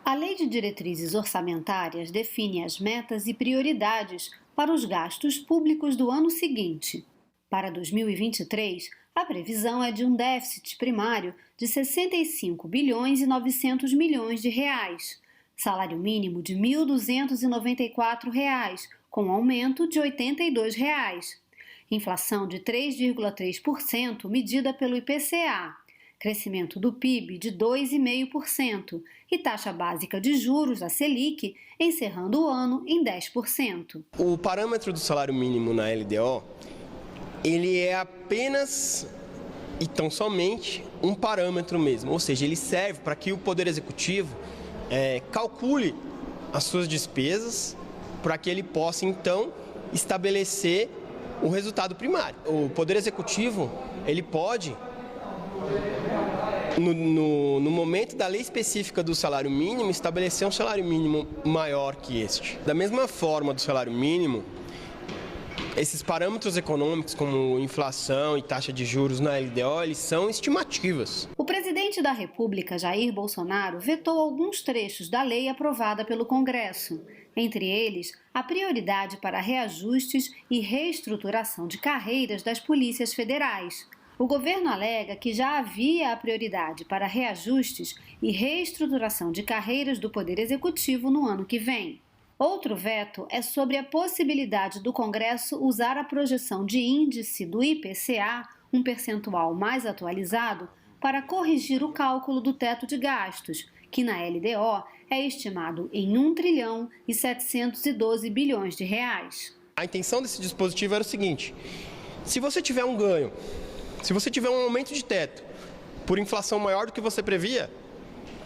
A Lei de Diretrizes Orçamentárias define as metas e prioridades para os gastos públicos do ano seguinte. Para 2023, a previsão é de um déficit primário de 65 bilhões e 900 milhões de reais, salário mínimo de R$ 1.294, com aumento de R$ 82, inflação de 3,3% medida pelo IPCA, crescimento do PIB de 2,5% e taxa básica de juros, a Selic, encerrando o ano em 10%. O parâmetro do salário mínimo na LDO, ele é apenas e tão somente um parâmetro mesmo, ou seja, ele serve para que o Poder Executivo calcule as suas despesas para que ele possa, então, estabelecer o resultado primário. O Poder Executivo, ele pode, no momento da lei específica do salário mínimo, estabelecer um salário mínimo maior que este. Da mesma forma do salário mínimo, esses parâmetros econômicos, como inflação e taxa de juros na LDO, eles são estimativas. O presidente da República, Jair Bolsonaro, vetou alguns trechos da lei aprovada pelo Congresso. Entre eles, a prioridade para reajustes e reestruturação de carreiras das polícias federais. O governo alega que já havia a prioridade para reajustes e reestruturação de carreiras do Poder Executivo no ano que vem. Outro veto é sobre a possibilidade do Congresso usar a projeção de índice do IPCA, um percentual mais atualizado, para corrigir o cálculo do teto de gastos, que na LDO é estimado em R$ 1 trilhão e 712 bilhões de reais. A intenção desse dispositivo era o seguinte: se você tiver um ganho, se você tiver um aumento de teto por inflação maior do que você previa,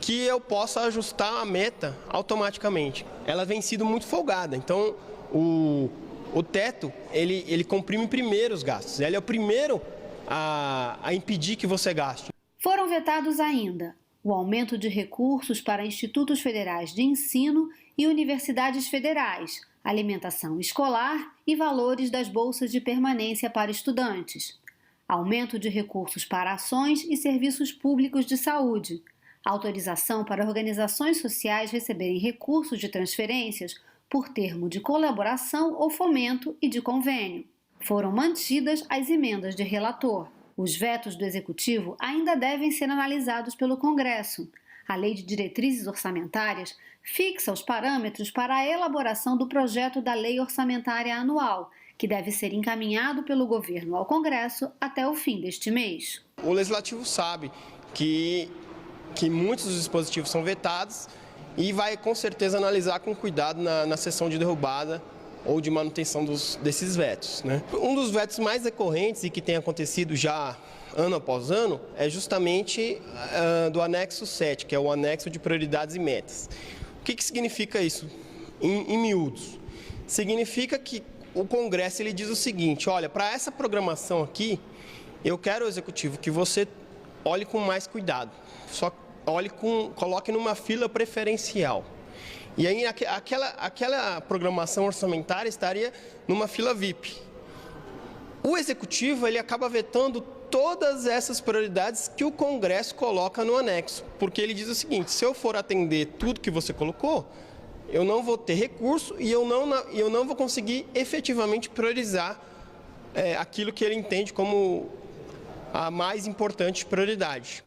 que eu possa ajustar a meta automaticamente. Ela vem sido muito folgada, então o teto, ele comprime primeiro os gastos, ele é o primeiro a impedir que você gaste. Foram vetados ainda o aumento de recursos para institutos federais de ensino e universidades federais, alimentação escolar e valores das bolsas de permanência para estudantes, aumento de recursos para ações e serviços públicos de saúde, autorização para organizações sociais receberem recursos de transferências por termo de colaboração ou fomento e de convênio. Foram mantidas as emendas de relator. Os vetos do Executivo ainda devem ser analisados pelo Congresso. A Lei de Diretrizes Orçamentárias fixa os parâmetros para a elaboração do projeto da Lei Orçamentária Anual, que deve ser encaminhado pelo governo ao Congresso até o fim deste mês. O Legislativo sabe que muitos dos dispositivos são vetados e vai com certeza analisar com cuidado na sessão de derrubada ou de manutenção desses vetos, né? Um dos vetos mais recorrentes e que tem acontecido já ano após ano é justamente do anexo 7, que é o anexo de prioridades e metas. O que significa isso em miúdos? Significa que o Congresso ele diz o seguinte: olha, para essa programação aqui, eu quero, o Executivo, que você olhe com mais cuidado, só coloque numa fila preferencial. E aí aquela programação orçamentária estaria numa fila VIP. O Executivo ele acaba vetando todas essas prioridades que o Congresso coloca no anexo, porque ele diz o seguinte: se eu for atender tudo que você colocou, eu não vou ter recurso e eu não vou conseguir efetivamente priorizar aquilo que ele entende como a mais importante prioridade.